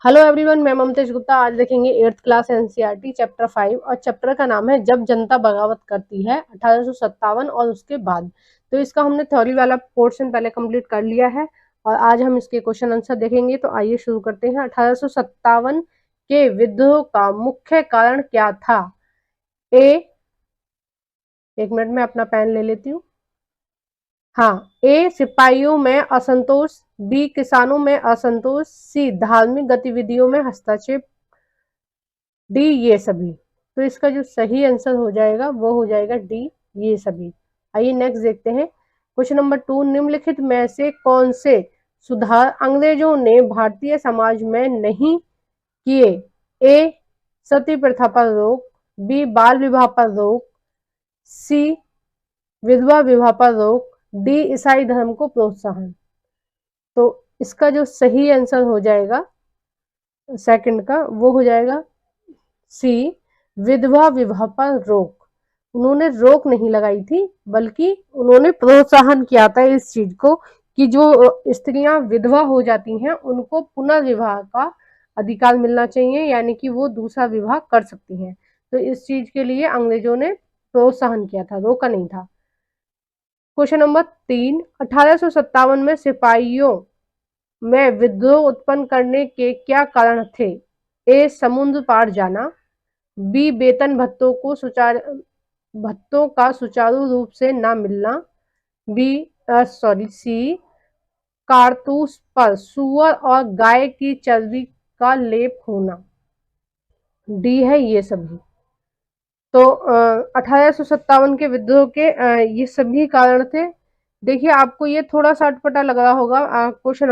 Hello everyone, मैं ममतेश गुप्ता। आज देखेंगे 8th क्लास एनसीईआरटी चैप्टर 5 और चैप्टर का नाम है जब जनता बगावत करती है 1857 और उसके बाद। तो इसका हमने थ्योरी वाला पोर्शन पहले कंप्लीट कर लिया है और आज हम इसके क्वेश्चन आंसर देखेंगे। तो आइए शुरू करते हैं। 1857 के विद्रोह का मुख्य कारण क्या था? ए, एक मिनट में अपना पेन ले लेती हूँ। हाँ, ए सिपाहियों में असंतोष, बी किसानों में असंतोष, सी धार्मिक गतिविधियों में हस्तक्षेप, डी ये सभी। तो इसका जो सही आंसर हो जाएगा वो हो जाएगा डी ये सभी। आइए नेक्स्ट देखते हैं। क्वेश्चन नंबर 2, निम्नलिखित में से कौन से सुधार अंग्रेजों ने भारतीय समाज में नहीं किए? ए सती प्रथा पर रोक, बी बाल विवाह पर रोक, सी विधवा विवाह पर रोक, डी ईसाई धर्म को प्रोत्साहन। तो इसका जो सही आंसर हो जाएगा सेकंड का वो हो जाएगा सी विधवा विवाह पर रोक। उन्होंने रोक नहीं लगाई थी बल्कि उन्होंने प्रोत्साहन किया था इस चीज को कि जो स्त्रियां विधवा हो जाती हैं उनको पुनर्विवाह का अधिकार मिलना चाहिए, यानी कि वो दूसरा विवाह कर सकती हैं। तो इस चीज के लिए अंग्रेजों ने प्रोत्साहन किया था, रोका नहीं था। क्वेश्चन नंबर 3, 1857 में सिपाहियों में विद्रोह उत्पन्न करने के क्या कारण थे? ए समुद्र पार जाना, बी वेतन भत्तों का सुचारू रूप से न मिलना, सी कारतूस पर सुअर और गाय की चर्बी का लेप होना, डी है ये सभी। तो 1857 के विद्रोह के ये सभी कारण थे। देखिए आपको ये थोड़ा सा अटपटा लग रहा होगा क्वेश्चन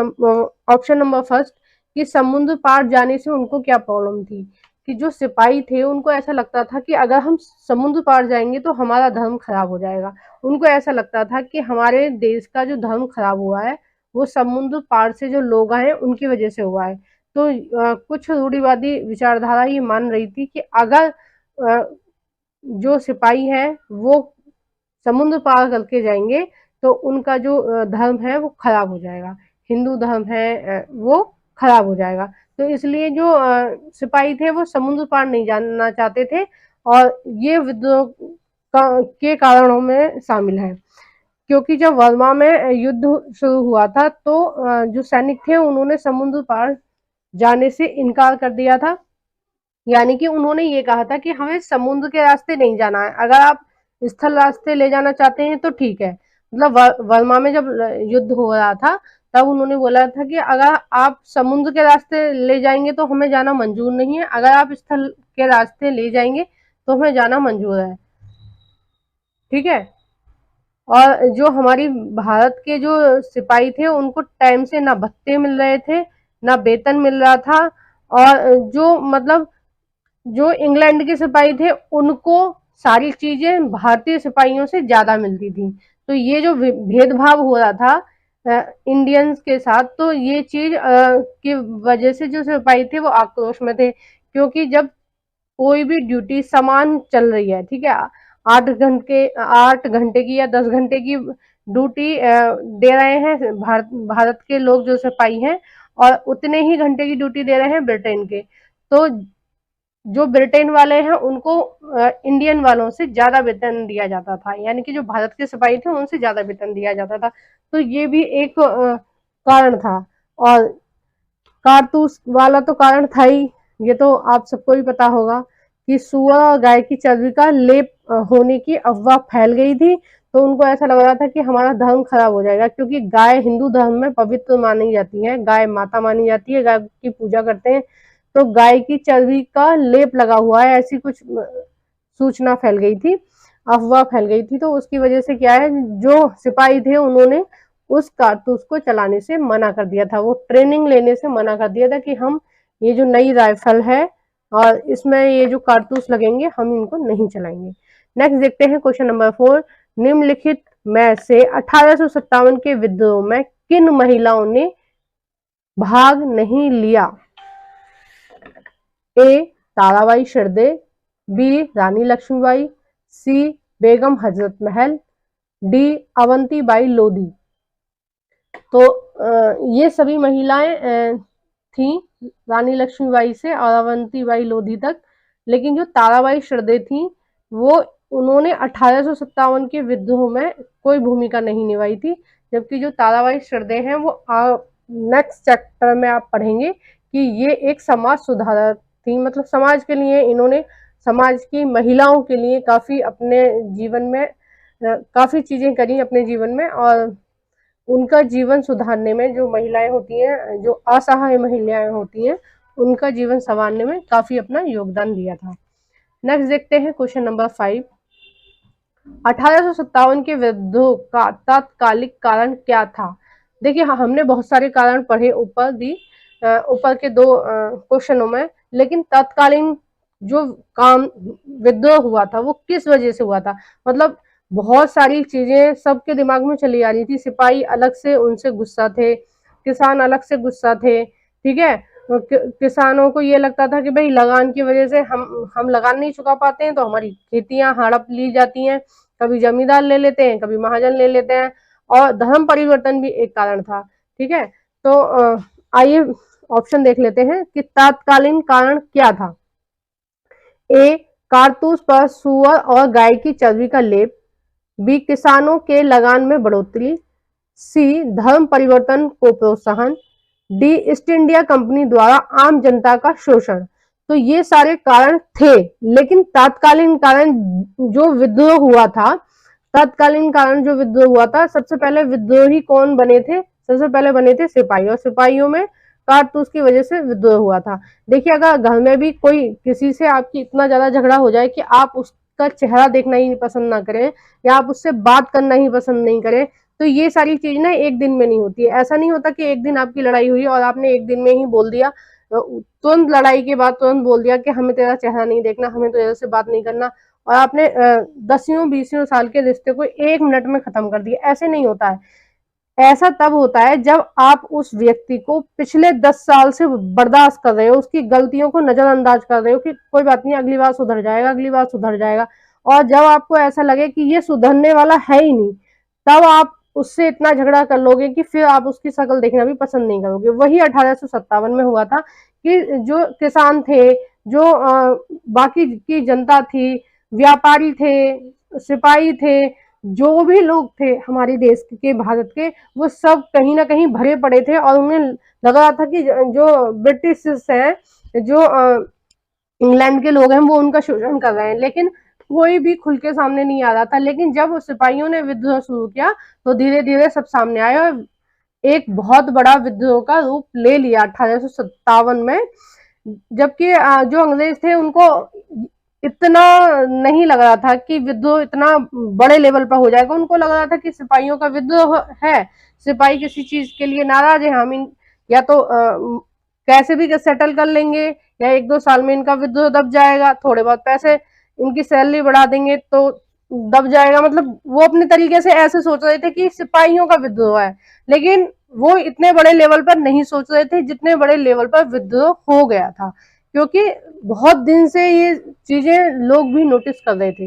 ऑप्शन नंबर फर्स्ट कि समुद्र पार जाने से उनको क्या प्रॉब्लम थी। कि जो सिपाही थे उनको ऐसा लगता था कि अगर हम समुद्र पार जाएंगे तो हमारा धर्म खराब हो जाएगा। उनको ऐसा लगता था कि हमारे देश का जो धर्म खराब हुआ है वो समुद्र पार से जो लोग आए उनकी वजह से हुआ है। तो कुछ रूढ़िवादी विचारधारा ये मान रही थी कि अगर जो सिपाही हैं वो समुद्र पार करके जाएंगे तो उनका जो धर्म है वो खराब हो जाएगा, हिंदू धर्म है वो खराब हो जाएगा। तो इसलिए जो सिपाही थे वो समुद्र पार नहीं जाना चाहते थे और ये विद्रोह के कारणों में शामिल है। क्योंकि जब वर्मा में युद्ध शुरू हुआ था तो जो सैनिक थे उन्होंने समुद्र पार जाने से इनकार कर दिया था। यानी कि उन्होंने ये कहा था कि हमें समुद्र के रास्ते नहीं जाना है, अगर आप स्थल रास्ते ले जाना चाहते हैं तो ठीक है। मतलब वर्मा में जब युद्ध हो रहा था तब उन्होंने बोला था कि अगर आप समुद्र के रास्ते ले जाएंगे तो हमें जाना मंजूर नहीं है, अगर आप स्थल के रास्ते ले जाएंगे तो हमें जाना मंजूर है। ठीक है। और जो हमारी भारत के जो सिपाही थे उनको टाइम से ना भत्ते मिल रहे थे ना वेतन मिल रहा था, और जो मतलब जो इंग्लैंड के सिपाही थे उनको सारी चीजें भारतीय सिपाहियों से ज्यादा मिलती थी। तो ये जो भेदभाव हो रहा था इंडियंस के साथ, तो ये चीज की वजह से जो सिपाही थे वो आक्रोश में थे। क्योंकि जब कोई भी ड्यूटी समान चल रही है, ठीक है, 8 घंटे की या 10 घंटे की ड्यूटी दे रहे हैं भारत के लोग जो सिपाही हैं, और उतने ही घंटे की ड्यूटी दे रहे हैं ब्रिटेन के। तो जो ब्रिटेन वाले हैं उनको इंडियन वालों से ज्यादा वेतन दिया जाता था, यानी कि जो भारत के सिपाही थे उनसे ज्यादा वेतन दिया जाता था। तो ये भी एक कारण था। और कारतूस वाला तो कारण था ही, ये तो आप सबको ही पता होगा कि सुअर और गाय की चर्बी का लेप होने की अफवाह फैल गई थी। तो उनको ऐसा लग रहा था कि हमारा धर्म खराब हो जाएगा, क्योंकि गाय हिंदू धर्म में पवित्र मानी जाती है, गाय माता मानी जाती है, गाय की पूजा करते हैं। तो गाय की चर्बी का लेप लगा हुआ है, ऐसी कुछ सूचना फैल गई थी, अफवाह फैल गई थी। तो उसकी वजह से क्या है, जो सिपाही थे उन्होंने उस कारतूस को चलाने से मना कर दिया था, वो ट्रेनिंग लेने से मना कर दिया था कि हम ये जो नई राइफल है और इसमें ये जो कारतूस लगेंगे हम इनको नहीं चलाएंगे। नेक्स्ट देखते हैं क्वेश्चन नंबर 4, निम्नलिखित में से 1857 के विद्रोह में किन महिलाओं ने भाग नहीं लिया? ए ताराबाई शिर्दे, बी रानी लक्ष्मीबाई, सी बेगम हजरत महल, डी अवंतीबाई लोधी। तो ये सभी महिलाएं थी रानी लक्ष्मीबाई से और अवंतीबाई लोधी तक, लेकिन जो ताराबाई शिर्दे थी वो उन्होंने 1857 के विद्रोह में कोई भूमिका नहीं निभाई थी, जबकि जो ताराबाई शिर्दे हैं वो नेक्स्ट चैप्टर में आप पढ़ेंगे कि ये एक समाज सुधारक थी, मतलब समाज के लिए इन्होंने समाज की महिलाओं के लिए काफी अपने जीवन में काफी चीजें करी अपने जीवन में, और उनका जीवन सुधारने में, जो महिलाएं होती हैं, जो असहाय महिलाएं होती हैं, उनका जीवन संवारने में काफी अपना योगदान दिया था। नेक्स्ट देखते हैं क्वेश्चन नंबर 5। 1857 के विद्रोह का तात्कालिक कारण क्या था? देखिए हमने बहुत सारे कारण पढ़े ऊपर के दो क्वेश्चनों में, लेकिन तत्कालीन जो काम विद्रोह हुआ था वो किस वजह से हुआ था? मतलब बहुत सारी चीजें सबके दिमाग में चली आ रही थी। सिपाही अलग से उनसे गुस्सा थे, किसान अलग से गुस्सा थे, ठीक है। किसानों को ये लगता था कि भाई लगान की वजह से हम लगान नहीं चुका पाते हैं तो हमारी खेतियां हड़प ली जाती हैं, कभी जमींदार ले लेते हैं, कभी महाजन ले लेते हैं, और धर्म परिवर्तन भी एक कारण था, ठीक है। तो आइए ऑप्शन देख लेते हैं कि तात्कालीन कारण क्या था। ए, कारतूस पर सुअर और गाय की चर्बी का लेप। बी, किसानों के लगान में बढ़ोतरी। सी, धर्म परिवर्तन को प्रोत्साहन। डी, ईस्ट इंडिया कंपनी द्वारा आम जनता का शोषण। तो ये सारे कारण थे, लेकिन तत्कालीन कारण जो विद्रोह हुआ था, सबसे पहले विद्रोही कौन बने थे? सबसे पहले बने थे सिपाही, और सिपाहियों में कारतूस की वजह से विद्रोह हुआ था। देखिए अगर घर में भी कोई किसी से आपकी इतना ज्यादा झगड़ा हो जाए कि आप उसका चेहरा देखना ही पसंद ना करें, या आप उससे बात करना ही पसंद नहीं करें, तो ये सारी चीज ना एक दिन में नहीं होती है। ऐसा नहीं होता कि एक दिन आपकी लड़ाई हुई और आपने एक दिन में ही बोल दिया, तुरंत लड़ाई के बाद तुरंत बोल दिया कि हमें तेरा चेहरा नहीं देखना, हमें तेरे से बात नहीं करना, और आपने 10-20 साल के रिश्ते को 1 मिनट में खत्म कर दिया। ऐसे नहीं होता है। ऐसा तब होता है जब आप उस व्यक्ति को पिछले 10 साल से बर्दाश्त कर रहे हो, उसकी गलतियों को नजरअंदाज कर रहे हो कि कोई बात नहीं, अगली बार सुधर जाएगा, अगली बार सुधर जाएगा, और जब आपको ऐसा लगे कि ये सुधरने वाला है ही नहीं, तब आप उससे इतना झगड़ा कर लोगे कि फिर आप उसकी शक्ल देखना भी पसंद नहीं करोगे। वही 1857 में हुआ था कि जो किसान थे, जो बाकी की जनता थी, व्यापारी थे, सिपाही थे, जो भी लोग थे हमारे देश के, भारत के, वो सब कहीं ना कहीं भरे पड़े थे, और उन्हें लग रहा था कि जो ब्रिटिश हैं, जो इंग्लैंड के लोग हैं, वो उनका शोषण कर रहे हैं, लेकिन कोई भी खुल के सामने नहीं आ रहा था। लेकिन जब सिपाहियों ने विद्रोह शुरू किया तो धीरे धीरे सब सामने आया, और एक बहुत बड़ा विद्रोह का रूप ले लिया 1857 में। जबकि जो अंग्रेज थे उनको इतना नहीं लग रहा था कि विद्रोह इतना बड़े लेवल पर हो जाएगा। उनको लग रहा था कि सिपाहियों का विद्रोह है, सिपाही किसी चीज के लिए नाराज है, हम या तो कैसे भी सेटल कर लेंगे, या 1-2 साल में इनका विद्रोह दब जाएगा, थोड़े बहुत पैसे इनकी सैलरी बढ़ा देंगे तो दब जाएगा। मतलब वो अपने तरीके से ऐसे सोच रहे थे कि सिपाहियों का विद्रोह है, लेकिन वो इतने बड़े लेवल पर नहीं सोच रहे थे जितने बड़े लेवल पर विद्रोह हो गया था, क्योंकि बहुत दिन से ये चीजें लोग भी नोटिस कर रहे थे।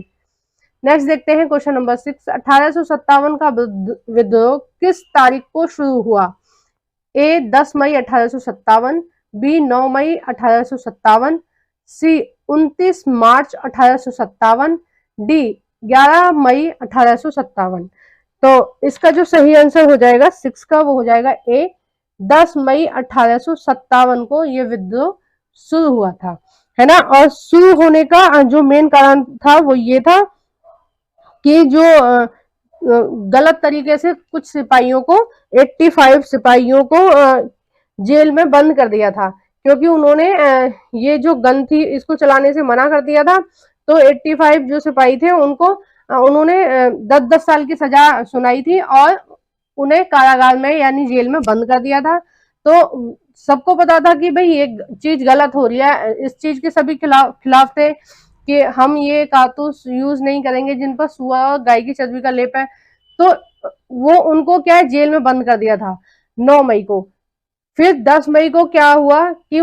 नेक्स्ट देखते हैं क्वेश्चन नंबर 6। 1857 का विद्रोह किस तारीख को शुरू हुआ? ए, 10 मई 1857। बी, 9 मई 1857। सी, 29 मार्च 1857। डी, 11 मई 1857। तो इसका जो सही आंसर हो जाएगा 6 का, वो हो जाएगा ए, 10 मई 1857 को ये विद्रोह शुरू हुआ था, है ना। और शुरू होने का जो मेन कारण था वो ये था कि जो गलत तरीके से कुछ सिपाहियों को 85 सिपाहियों को जेल में बंद कर दिया था, क्योंकि उन्होंने ये जो गन थी इसको चलाने से मना कर दिया था। तो 85 जो सिपाही थे उनको उन्होंने 10-10 साल की सजा सुनाई थी और उन्हें कारागार में यानी जेल में बंद कर दिया था। तो सबको पता था कि भाई ये चीज गलत हो रही है, इस चीज के सभी खिलाफ थे कि हम ये कारतूस यूज नहीं करेंगे जिन पर सुअर और गाय की चर्बी का लेप है। तो वो उनको क्या है, जेल में बंद कर दिया था 9 मई को। फिर 10 मई को क्या हुआ कि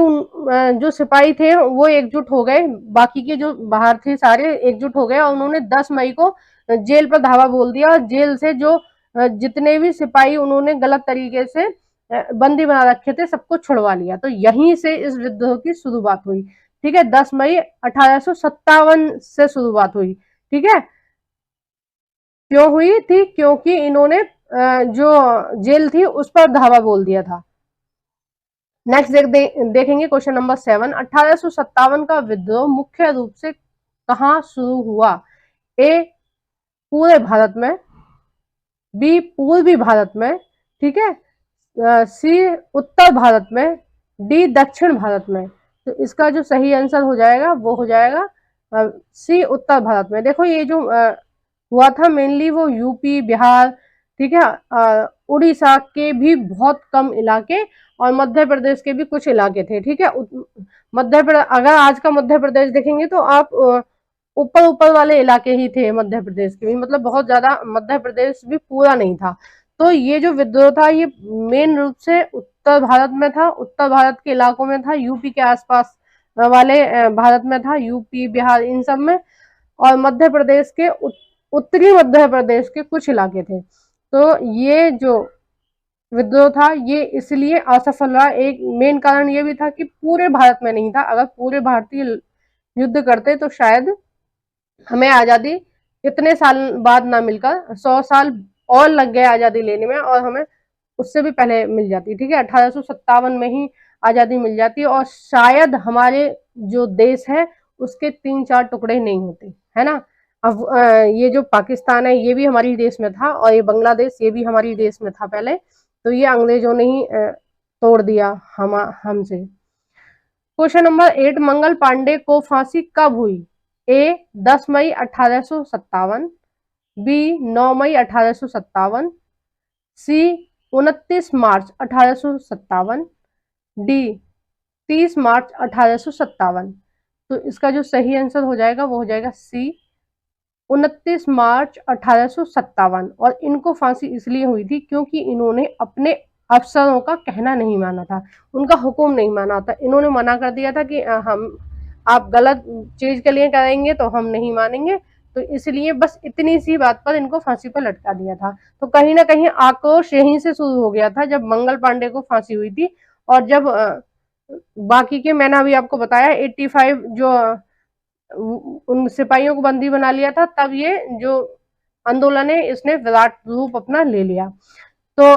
जो सिपाही थे वो एकजुट हो गए, बाकी के जो बाहर थे सारे एकजुट हो गए, और उन्होंने 10 मई को जेल पर धावा बोल दिया, और जेल से जो जितने भी सिपाही उन्होंने गलत तरीके से बंदी बना रखे थे सबको छुड़वा लिया। तो यहीं से इस विद्रोह की शुरुआत हुई। ठीक है, 10 मई 1857 से शुरुआत हुई। ठीक है, क्यों हुई थी? क्योंकि इन्होंने जो जेल थी उस पर धावा बोल दिया था। नेक्स्ट देखेंगे क्वेश्चन नंबर 7। 1857 का विद्रोह मुख्य रूप से कहाँ शुरू हुआ? ए पूरे भारत में, बी पूर्वी भारत में, ठीक है, सी उत्तर भारत में, डी दक्षिण भारत में। तो इसका जो सही आंसर हो जाएगा वो हो जाएगा सी उत्तर भारत में। देखो ये जो हुआ था मेनली वो यूपी, बिहार, ठीक है, उड़ीसा के भी बहुत कम इलाके और मध्य प्रदेश के भी कुछ इलाके थे। ठीक है, मध्य प्रदेश, अगर आज का मध्य प्रदेश देखेंगे तो आप ऊपर ऊपर वाले इलाके ही थे मध्य प्रदेश के भी, मतलब बहुत ज्यादा मध्य प्रदेश भी पूरा नहीं था। तो ये जो विद्रोह था ये मेन रूप से उत्तर भारत में था, उत्तर भारत के इलाकों में था, यूपी के आसपास वाले भारत में था, यूपी, बिहार, इन सब में, और मध्य प्रदेश के उत्तरी मध्य प्रदेश के कुछ इलाके थे। तो ये जो विद्रोह था ये इसलिए असफल रहा। एक मेन कारण ये भी था कि पूरे भारत में नहीं था। अगर पूरे भारतीय युद्ध करते तो शायद हमें आजादी इतने साल बाद ना मिलकर 100 साल और लग गए आजादी लेने में, और हमें उससे भी पहले मिल जाती। ठीक है, 1857 में ही आजादी मिल जाती और शायद हमारे जो देश है उसके 3-4 टुकड़े नहीं होते, है ना। अब ये जो पाकिस्तान है ये भी हमारी देश में था, और ये बांग्लादेश ये भी हमारी देश में था पहले। तो ये अंग्रेजों ने ही तोड़ दिया हमसे। Question number 8। मंगल पांडे को फांसी कब हुई? ए 10 मई 1857, बी 9 मई 1857, सी 29 मार्च 1857, डी 30 मार्च 1857। तो इसका जो सही आंसर हो जाएगा वो हो जाएगा सी 29 मार्च 1857। और इनको फांसी इसलिए हुई थी क्योंकि इन्होंने अपने अफसरों का कहना नहीं माना था, उनका हुक्म नहीं माना था। इन्होंने मना कर दिया था कि हम आप गलत चीज के लिए करेंगे तो हम नहीं मानेंगे। तो इसलिए बस इतनी सी बात पर इनको फांसी पर लटका दिया था। तो कहीं ना कहीं आक्रोश यहीं से शुरू हो गया था जब मंगल पांडे को फांसी हुई थी। और जब बाकी के मैंने अभी आपको बताया 85 जो उन सिपाहियों को बंदी बना लिया था, तब ये जो आंदोलन है इसने विराट रूप अपना ले लिया। तो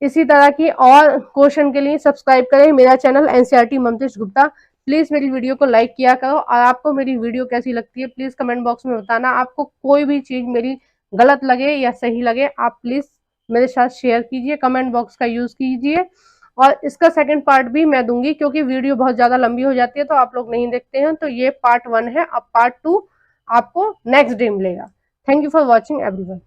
इसी तरह की और क्वेश्चन के लिए सब्सक्राइब करें मेरा channel NCERT Mamtesh Gupta. Please मेरी वीडियो को लाइक किया करो, और आपको मेरी वीडियो कैसी लगती है प्लीज कमेंट बॉक्स में बताना। आपको कोई भी चीज मेरी गलत लगे या सही लगे आप प्लीज मेरे साथ शेयर कीजिए, कमेंट बॉक्स का यूज कीजिए। और इसका सेकंड पार्ट भी मैं दूंगी क्योंकि वीडियो बहुत ज्यादा लंबी हो जाती है तो आप लोग नहीं देखते हैं। तो ये पार्ट 1 है, अब पार्ट 2 आपको नेक्स्ट डे मिलेगा। Thank you for watching everyone.